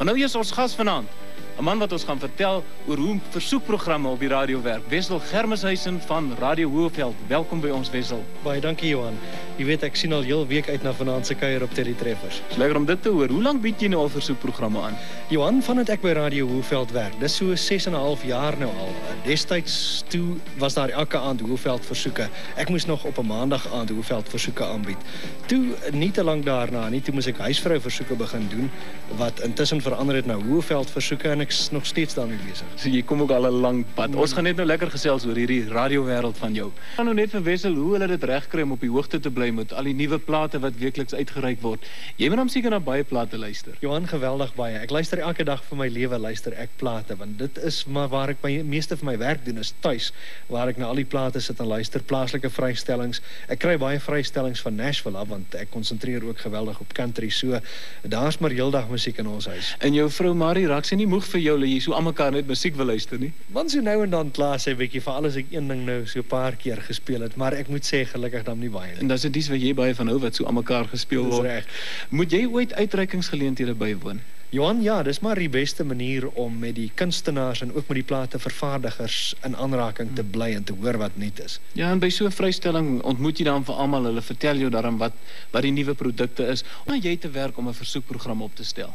Maar nou eers ons gas vanaand. 'n man wat ons gaan vertel oor hoe versoekprogramme op die radio werk. Wessel Germeshuisen van Radio Hoëveld. Welkom by ons, Wessel. Baie dankie, Johan. Jy weet, ek sien al heel week uit na vanaand se kuier op Teletreffers. Dis lekker om dit te hoor. Hoe lank bied jy nou al versoekprogramme aan? Johan, vandat ek by Radio Hoëveld werk, dis so 6,5 jaar nou al. Destyds toe was daar elke aand Hoëveld versoeke. Ek moes nog op 'n maandag aand Hoëveld versoeke aanbied. Toe, nie te lank daarna nie, toe moes ek huisvrou versoeke begin doen, wat intussen verander het na Hoëveld versoeke, en ek's nog steeds daarmee besig. So jy kom ook al 'n lang pad. Ons gaan net nou lekker gesels oor hierdie radiowêreld van jou. Ek gaan nou net vir Wessel hoe hulle dit regkry om op die hoogte te bly met al die nuwe plate wat weekliks uitgereik word. Jy moet hom seker na baie plate luister. Johan, geweldig baie. Ek luister elke dag vir my lewe, luister ek plate, want dit is maar waar ek meeste van my werk doen, is tuis, waar ek na al die plate sit en luister, plaaslike vrystellings. Ek kry baie vrystellings van Nashville af, want ek konsentreer ook geweldig op country, so daar's maar heeldag musiek in ons huis. En jou vrou Marie raak sy nie moeg vir jou dat jy so aan mekaar net musiek wil luister nie? Want so nou en dan kla sy bietjie, veral as ek een ding nou so 'n paar keer gespeel het, maar ek moet sê gelukkig dan nie baie nie. En dis dit wat jy baie van hou, wat so aan mekaar gespeel word. Reg. Moet jy ooit uitreikingsgeleenthede bywoon? Johan, ja, dis maar die beste manier om met die kunstenaars en ook met die platevervaardigers in aanraking te bly en te hoor wat nuut is. Ja, en by so 'n vrystelling ontmoet jy dan vir almal, hulle vertel jou daarom wat die nuwe produkte is, om jy te werk om 'n versoekprogram op te stel.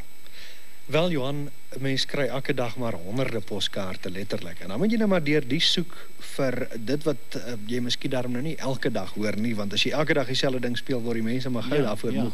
Wel, Johan, mens kry elke dag maar honderde poskaarte, letterlik. En dan moet jy nou maar deur die soek vir dit wat jy miskien daarom nou nie elke dag hoor nie, want as jy elke dag dieselfde ding speel, word die mense maar gou daarvoor moeg.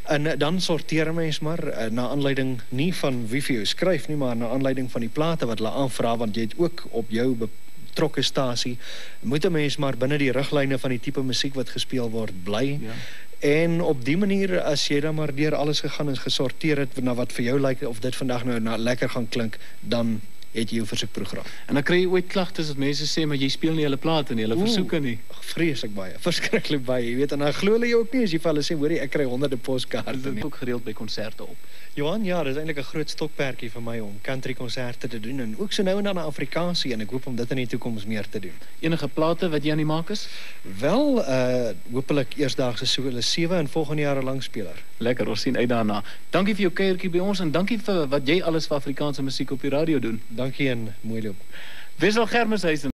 En dan sorteer mens maar na aanleiding nie van wie vir jou skryf nie, maar na aanleiding van die plate wat hulle aanvra, want jy het ook op jou betrokke stasie, moet 'n mens maar binne die riglyne van die tipe musiek wat gespeel word bly. Ja. En op die manier, as jy dan maar deur alles gegaan en gesorteer het na wat vir jou lyk, of dit vandag nou lekker gaan klink, dan het jy jou versoekprogram. En dan kry jy ooit klagtes dat mense sê, maar jy speel nie hulle plate nie, hulle versoeke nie. Vreeslik baie, verskriklik baie, jy weet, en dan glo hulle jou ook nie as jy vir hulle sê, hoorie, ek kry honderde poskaarte nie. Dit ook gereeld by konserte op. Johan, ja, dit is eintlik 'n groot stokperdjie vir my om country konserte te doen, en ook so nou en dan 'n Afrikaansie, en ek hoop om dit in die toekoms meer te doen. Enige plate wat jy aan die maak is? Wel, hopelik eersdaagse solo 7 en volgende jaar 'n langspeler. Lekker, ons sien uit daarna. Dankie vir jou kuiertjie by ons en dankie vir wat jy alles vir Afrikaanse musiek op die radio doen. Dankie en mooi loop. Wessel Germeshuisen.